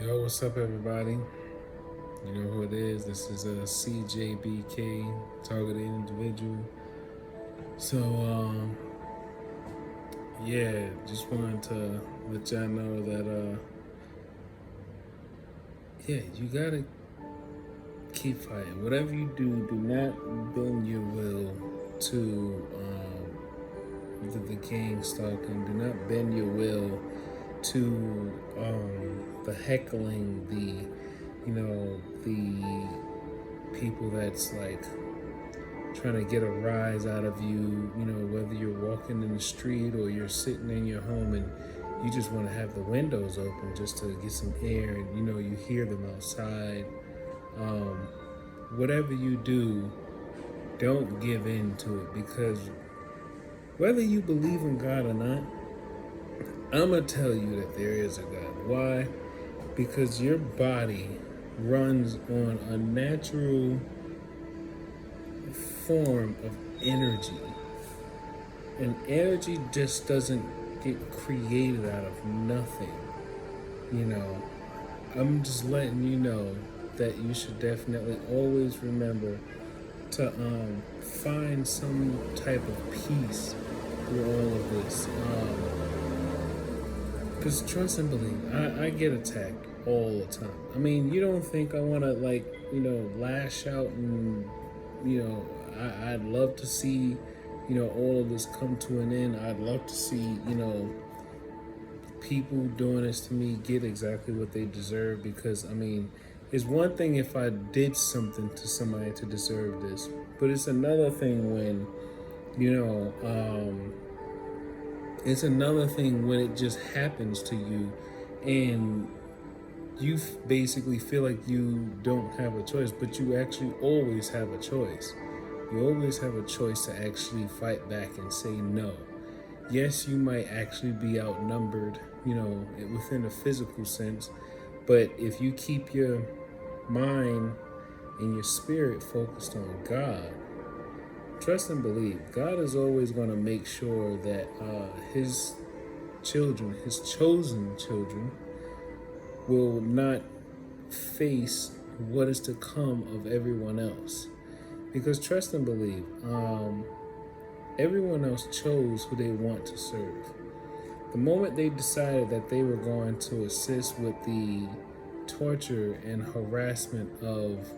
Yo, what's up, everybody? You know who it is. This is a CJBK, targeted individual. So, yeah, just wanted to let y'all know that, yeah, you gotta keep fighting. Whatever you do, do not bend your will to the gang stalking. Do not bend your will to the heckling, the people that's like trying to get a rise out of you, whether you're walking in the street or you're sitting in your home and you just want to have the windows open just to get some air and you hear them outside. Um, Whatever you do, don't give in to it, because whether you believe in God or not, I'm going to tell you that there is a God. Why? Because your body runs on a natural form of energy. And energy just doesn't get created out of nothing. You know, I'm just letting you know that you should definitely always remember to find some type of peace through all of this. Because trust and believe, I get attacked all the time. I mean, you don't think I want to, like, lash out and, I'd love to see, all of this come to an end. I'd love to see, people doing this to me get exactly what they deserve, because, I mean, it's one thing if I did something to somebody to deserve this, but it's another thing when, you know, um, it's another thing when it just happens to you and you basically feel like you don't have a choice, but you actually always have a choice. You always have a choice to actually fight back and say no. Yes, you might actually be outnumbered, within a physical sense, but if you keep your mind and your spirit focused on God, trust and believe, God is always going to make sure that His children, His chosen children, will not face what is to come of everyone else. Because trust and believe, everyone else chose who they want to serve. The moment they decided that they were going to assist with the torture and harassment of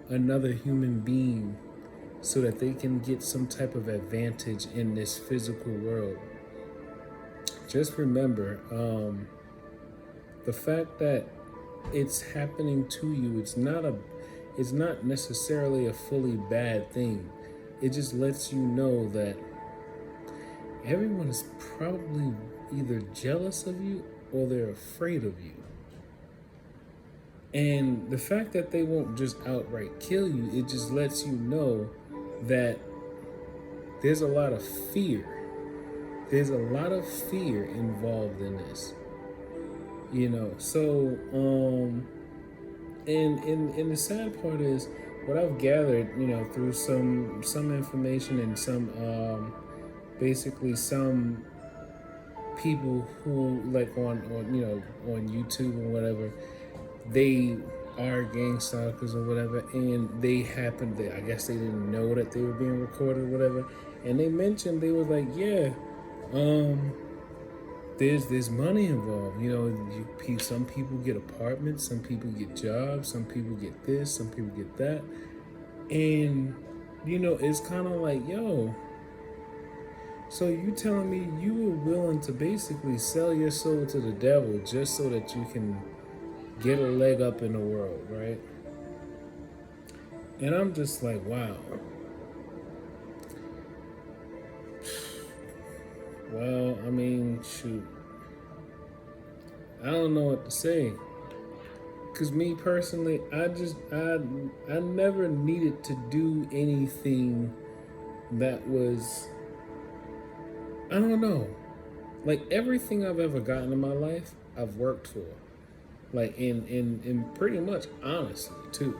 another human being so that they can get some type of advantage in this physical world, just remember, the fact that it's happening to you, it's not necessarily a fully bad thing. It just lets you know that everyone is probably either jealous of you or they're afraid of you. And the fact that they won't just outright kill you, it just lets you know that there's a lot of fear. There's a lot of fear involved in this. So and the sad part is what I've gathered, through some information and some basically some people who, like, on YouTube or whatever, they are gang stalkers or whatever, and they happened to, I guess they didn't know that they were being recorded or whatever, and they mentioned, they was like, yeah, there's money involved. Some people get apartments, some people get jobs, some people get this, some people get that, and it's kind of like, yo, so you telling me you were willing to basically sell your soul to the devil just so that you can get a leg up in the world, right? And I'm just like, wow. Well, I mean, shoot. I don't know what to say. Cause me personally, I never needed to do anything that was, I don't know. Like, everything I've ever gotten in my life, I've worked for. Like, in pretty much honestly too.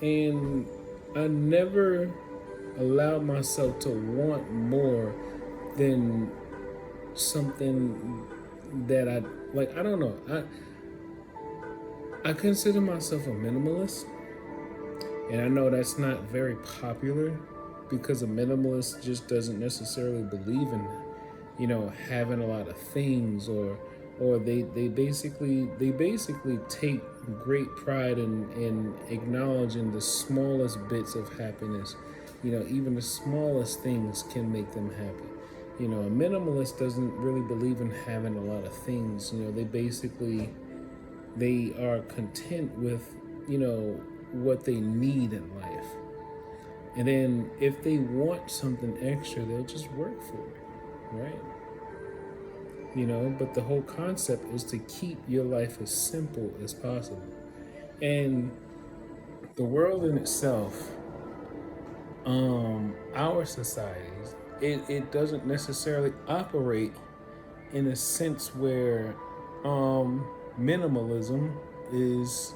And I never allowed myself to want more than something that I like. I don't know. I consider myself a minimalist, and I know that's not very popular because a minimalist just doesn't necessarily believe in, having a lot of things, or they basically take great pride in acknowledging the smallest bits of happiness. Even the smallest things can make them happy. A minimalist doesn't really believe in having a lot of things. They are content with, what they need in life. And then if they want something extra, they'll just work for it, right? But the whole concept is to keep your life as simple as possible. And the world in itself, our societies, it doesn't necessarily operate in a sense where minimalism is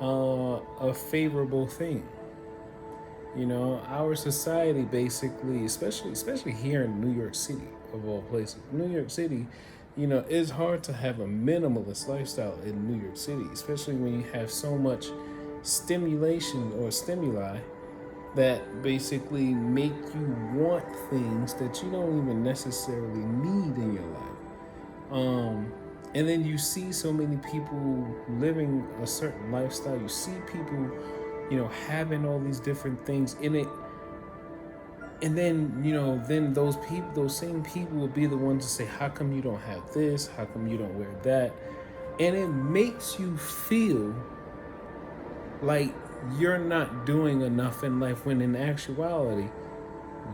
a favorable thing. Our society basically, especially here in New York City, of all places, New York City, it's hard to have a minimalist lifestyle in New York City, especially when you have so much stimulation or stimuli that basically make you want things that you don't even necessarily need in your life. And then you see so many people living a certain lifestyle. You see people, having all these different things in it. And then, then those same people will be the ones to say, how come you don't have this? How come you don't wear that? And it makes you feel like you're not doing enough in life, when in actuality,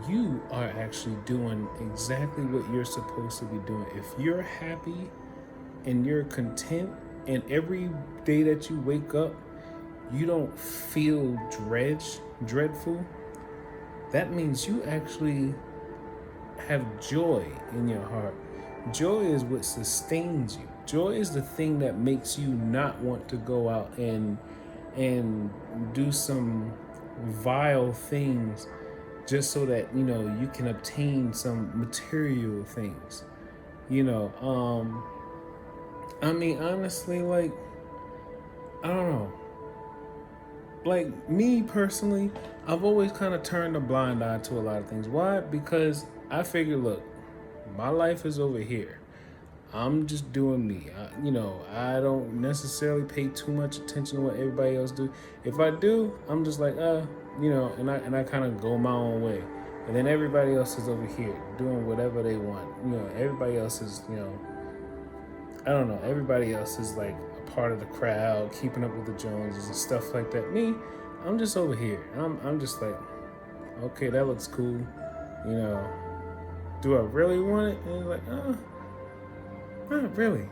you are actually doing exactly what you're supposed to be doing. If you're happy and you're content, and every day that you wake up, you don't feel dreadful, that means you actually have joy in your heart. Joy is what sustains you. Joy is the thing that makes you not want to go out and do some vile things just so that you can obtain some material things. I mean, honestly, like, I don't know. Like, me personally, I've always kind of turned a blind eye to a lot of things. Why? Because I figure, look, my life is over here. I'm just doing me. I don't necessarily pay too much attention to what everybody else do. If I do, I'm just like, and I kind of go my own way. And then everybody else is over here doing whatever they want. Everybody else is, I don't know. Everybody else is like a part of the crowd, keeping up with the Joneses and stuff like that. Me, I'm just over here. I'm just like, okay, that looks cool. Do I really want it? And like, not really.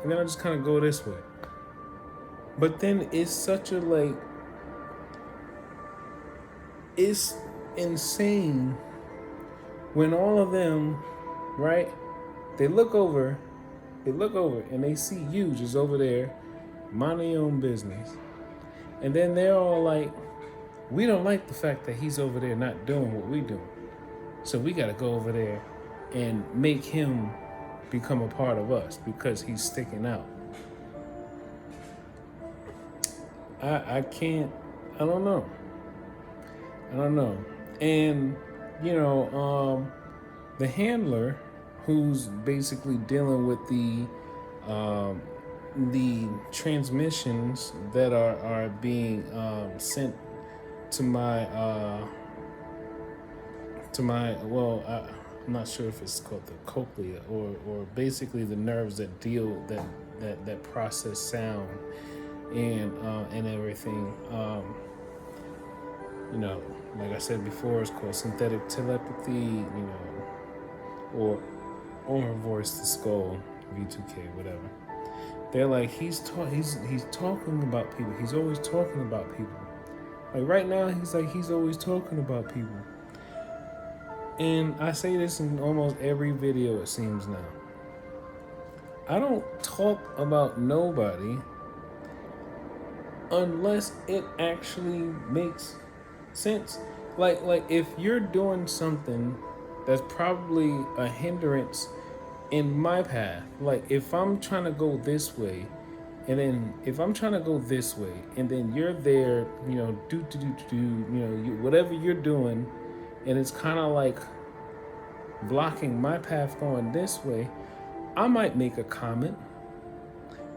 And then I just kind of go this way. But then it's such a it's insane when all of them, right? They look over and they see you just over there, minding your own business. And then they're all like, we don't like the fact that he's over there not doing what we do. So we got to go over there and make him become a part of us because he's sticking out. I can't, I don't know. And, the handler who's basically dealing with the transmissions that are being sent to my I'm not sure if it's called the cochlea or basically the nerves that deal that process sound and everything. Like I said before, it's called synthetic telepathy, or voice to skull, V2K, whatever. They're like, he's talking about people. He's always talking about people. Like right now, he's always talking about people. And I say this in almost every video, it seems now. I don't talk about nobody unless it actually makes sense. Like if you're doing something that's probably a hindrance in my path. Like if I'm trying to go this way, and then if I'm trying to go this way, and then you're there, whatever you're doing, and it's kind of like blocking my path going this way, I might make a comment.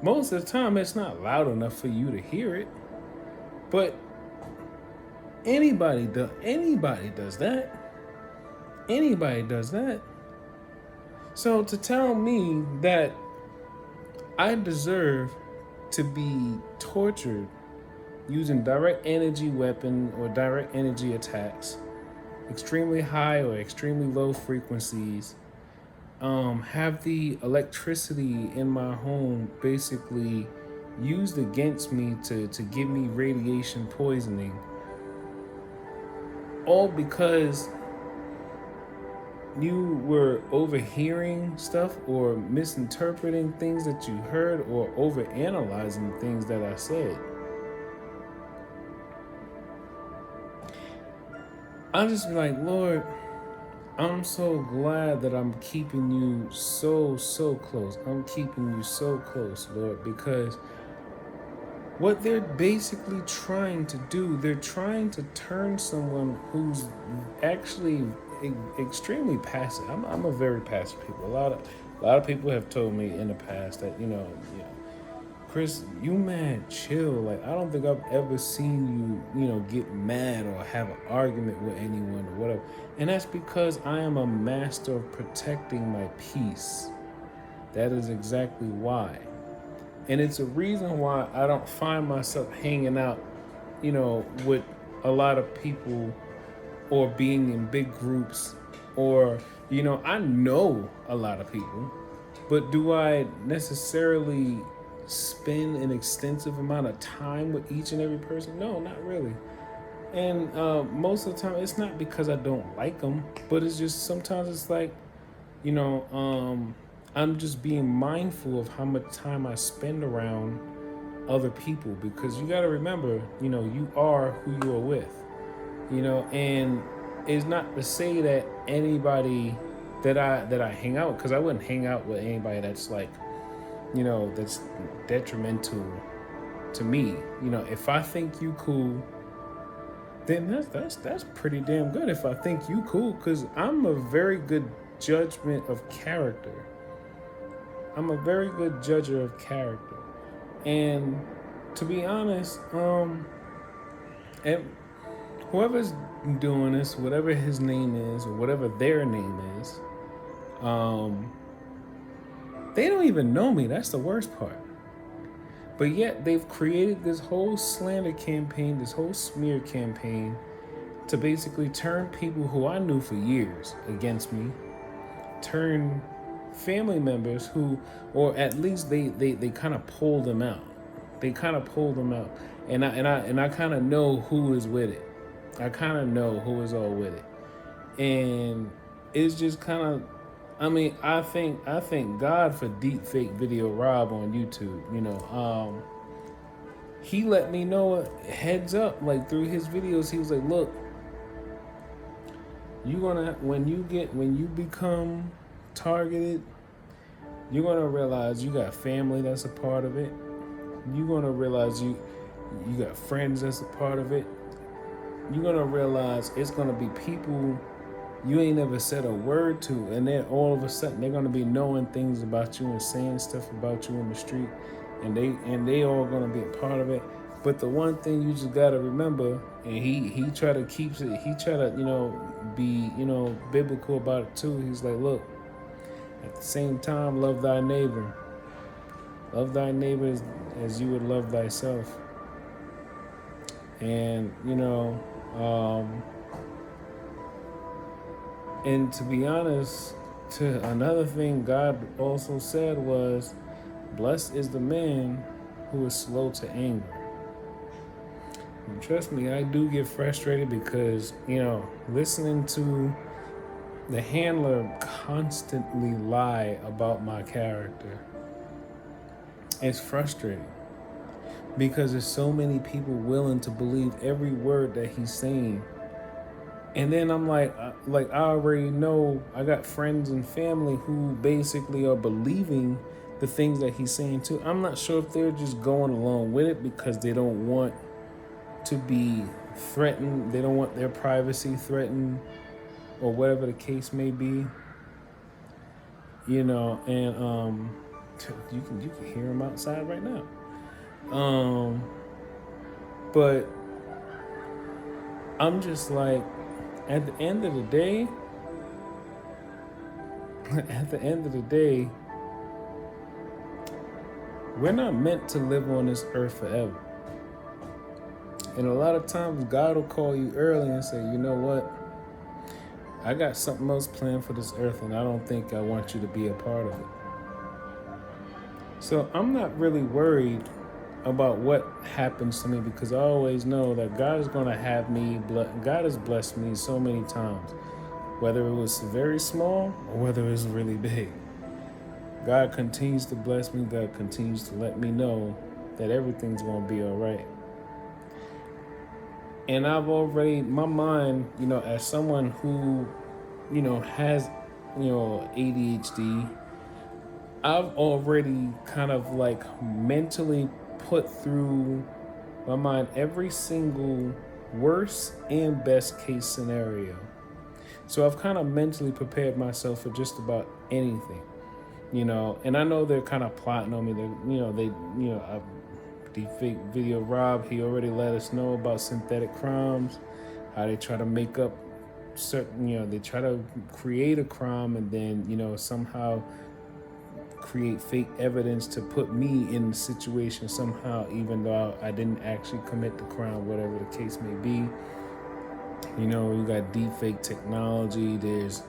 Most of the time, it's not loud enough for you to hear it, but anybody does that. Anybody does that. So to tell me that I deserve to be tortured using direct energy weapon or direct energy attacks, extremely high or extremely low frequencies, have the electricity in my home basically used against me to give me radiation poisoning, all because you were overhearing stuff or misinterpreting things that you heard or overanalyzing things that I said. I just be like, Lord, I'm so glad that I'm keeping you so close. I'm keeping you so close, Lord, because what they're basically trying to do, they're trying to turn someone who's actually extremely passive. I'm a very passive people. A lot of people have told me in the past that Chris, you mad, chill. Like, I don't think I've ever seen you, get mad or have an argument with anyone or whatever. And that's because I am a master of protecting my peace. That is exactly why. And it's a reason why I don't find myself hanging out, with a lot of people or being in big groups or, I know a lot of people, but do I necessarily spend an extensive amount of time with each and every person? No, not really. And most of the time, it's not because I don't like them, but it's just sometimes it's like, I'm just being mindful of how much time I spend around other people, because you got to remember, you are who you are with, and it's not to say that anybody that I hang out with, because I wouldn't hang out with anybody that's like, that's detrimental to me. If I think you cool, then that's pretty damn good. If I think you cool, because I'm a very good judgment of character. I'm a very good judger of character. And to be honest, and whoever's doing this, whatever his name is or whatever their name is, they don't even know me. That's the worst part. But yet they've created this whole slander campaign, this whole smear campaign to basically turn people who I knew for years against me, turn family members who, or at least they kind of pulled them out. They kind of pulled them out. And I kind of know who is with it. I kind of know who is all with it. And it's just kind of, I thank God for Deep Fake Video Rob on YouTube. He let me know heads up, like through his videos. He was like, look, when you become targeted, you're gonna realize you got family that's a part of it. You're gonna realize you got friends that's a part of it. You're gonna realize it's gonna be people you ain't never said a word to, and then all of a sudden they're gonna be knowing things about you and saying stuff about you in the street, and they all gonna be a part of it. But the one thing you just gotta remember, and he try to keeps it, he try to be biblical about it too. He's like, look, at the same time, love thy neighbor. Love thy neighbor as you would love thyself. And and to be honest, to another thing God also said was, blessed is the man who is slow to anger. And trust me, I do get frustrated because, listening to the handler constantly lie about my character, it's frustrating. Because there's so many people willing to believe every word that he's saying. And then I'm like I already know I got friends and family who basically are believing the things that he's saying too. I'm not sure if they're just going along with it because they don't want to be threatened. They don't want their privacy threatened or whatever the case may be. And you can hear him outside right now. But I'm just like, at the end of the day, we're not meant to live on this earth forever. And a lot of times God will call you early and say, you know what? I got something else planned for this earth and I don't think I want you to be a part of it. So I'm not really worried about what happens to me because I always know that God is going to have me. God has blessed me so many times, whether it was very small or whether it was really big. God continues to bless me. God continues to let me know that everything's going to be all right. And I've already, my mind, as someone who, has, ADHD, I've already kind of like mentally put through my mind every single worst and best case scenario. So I've kind of mentally prepared myself for just about anything, and I know they're kind of plotting on me. Deepfake video Rob, he already let us know about synthetic crimes, how they try to make up certain, they try to create a crime and then, somehow create fake evidence to put me in the situation somehow, even though I didn't actually commit the crime, whatever the case may be. You got deepfake technology. There's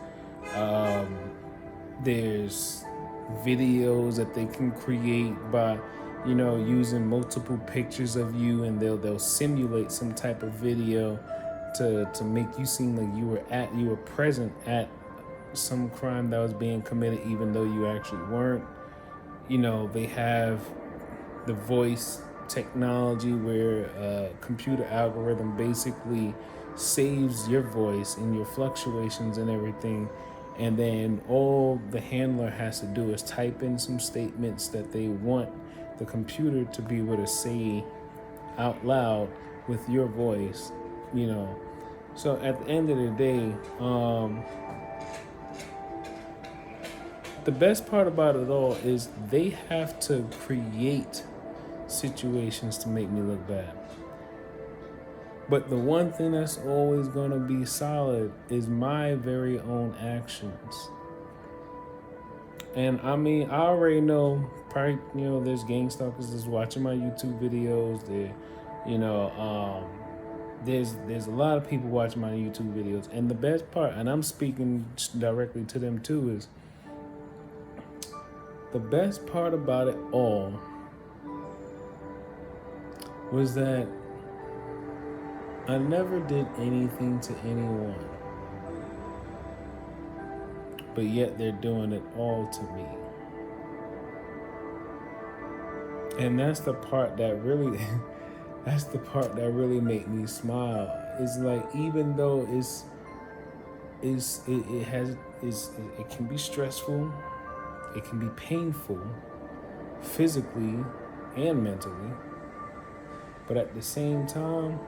videos that they can create by using multiple pictures of you, and they'll simulate some type of video to make you seem like you were present at some crime that was being committed even though you actually weren't. They have the voice technology where a computer algorithm basically saves your voice and your fluctuations and everything, and then all the handler has to do is type in some statements that they want the computer to be able to say out loud with your voice. So at the end of the day, the best part about it all is they have to create situations to make me look bad. But the one thing that's always going to be solid is my very own actions. And I mean, I already know, probably, there's gang stalkers that's watching my YouTube videos. There's a lot of people watching my YouTube videos. And the best part, and I'm speaking directly to them too, is the best part about it all was that I never did anything to anyone, but yet they're doing it all to me. And that's the part that really made me smile. It's like, even though it can be stressful, it can be painful, physically and mentally, but at the same time,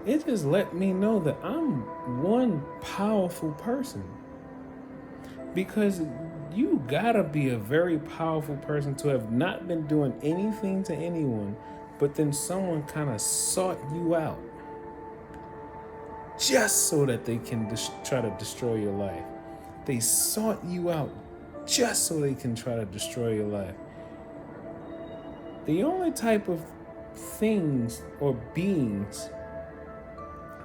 it just let me know that I'm one powerful person. Because you gotta be a very powerful person to have not been doing anything to anyone, but then someone kind of sought you out just so that they can try to destroy your life. They sought you out just so they can try to destroy your life. The only type of things or beings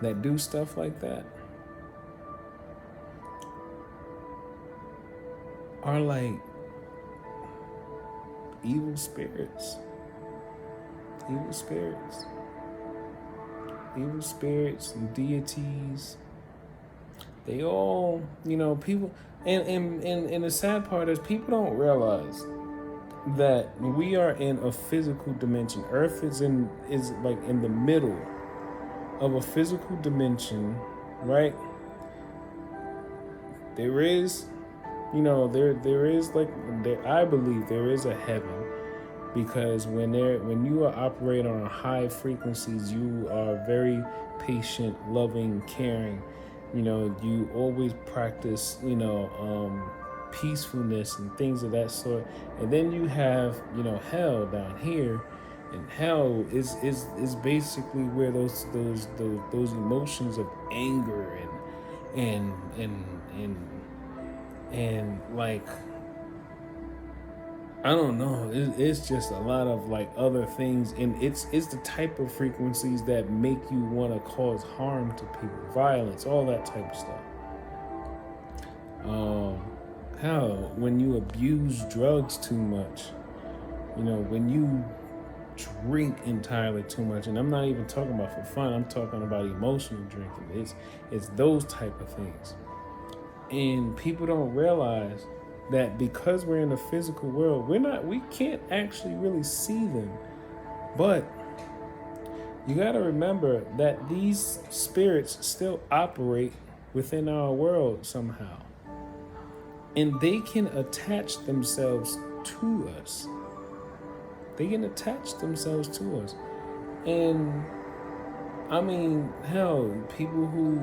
that do stuff like that are like evil spirits, and deities. They all, people, and the sad part is people don't realize that we are in a physical dimension. Earth is like in the middle of a physical dimension right? There is, there is like, I believe there is a heaven, because when you are operating on high frequencies, you are very patient, loving, caring. You always practice, peacefulness and things of that sort. And then you have, hell down here, and hell is basically where those emotions of anger and and and like, I don't know. It's just a lot of like other things, and it's the type of frequencies that make you want to cause harm to people, violence, all that type of stuff. Hell, when you abuse drugs too much, when you drink entirely too much, and I'm not even talking about for fun. I'm talking about emotional drinking. It's those type of things, and people don't realize that because we're in the physical world, we can't actually really see them. But you got to remember that these spirits still operate within our world somehow. And they can attach themselves to us. They can attach themselves to us. And I mean, hell, people who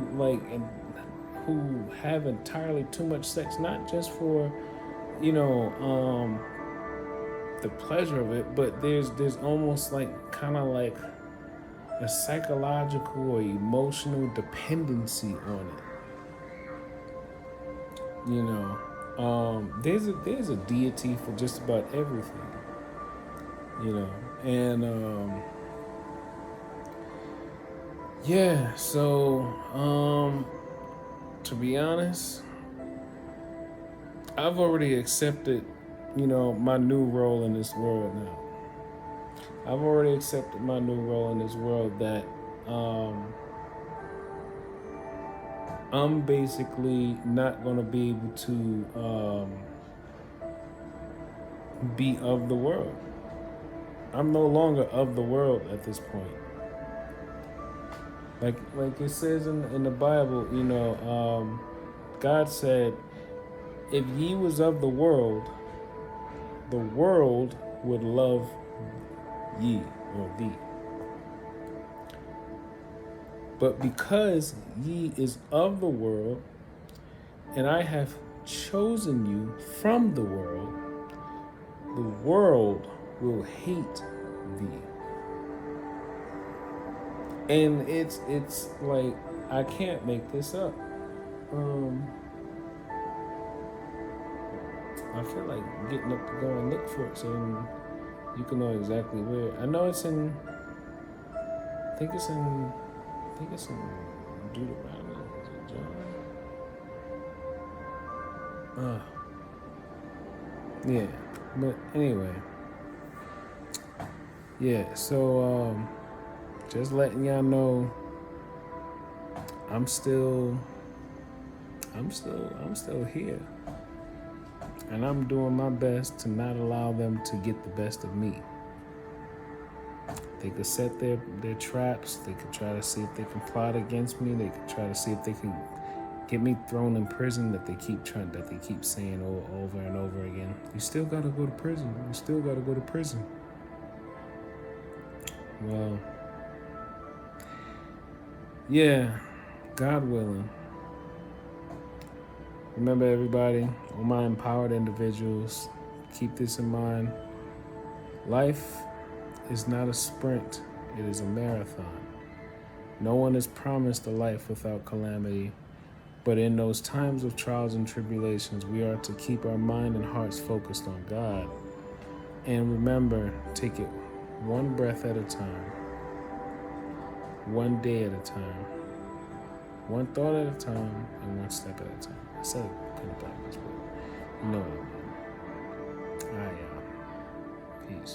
have entirely too much sex, not just for, the pleasure of it, but there's almost like kind of like a psychological or emotional dependency on it. There's a deity for just about everything, and yeah. So to be honest, I've already accepted, my new role in this world now. I've already accepted my new role in this world, that I'm basically not going to be able to be of the world. I'm no longer of the world at this point. Like it says in the Bible, God said, if ye was of the world would love ye or thee. But because ye is of the world, and I have chosen you from the world will hate thee. And it's like, I can't make this up. I feel like getting up to go and look for it so you can know exactly where. I know it's in. I think it's in Deuteronomy. Is it John? Yeah. But anyway. Yeah. So just letting y'all know, I'm still here. And I'm doing my best to not allow them to get the best of me. They could set their traps. They could try to see if they can plot against me. They could try to see if they can get me thrown in prison, that they keep saying over and over again. You still gotta go to prison. You still gotta go to prison. Well, yeah, God willing. Remember, everybody, all my empowered individuals, keep this in mind. Life is not a sprint, it is a marathon. No one is promised a life without calamity, but in those times of trials and tribulations, we are to keep our mind and hearts focused on God. And remember, take it one breath at a time, one day at a time, one thought at a time, and one step at a time. I said it kind of backwards, but you know what I mean. All right, y'all. Peace.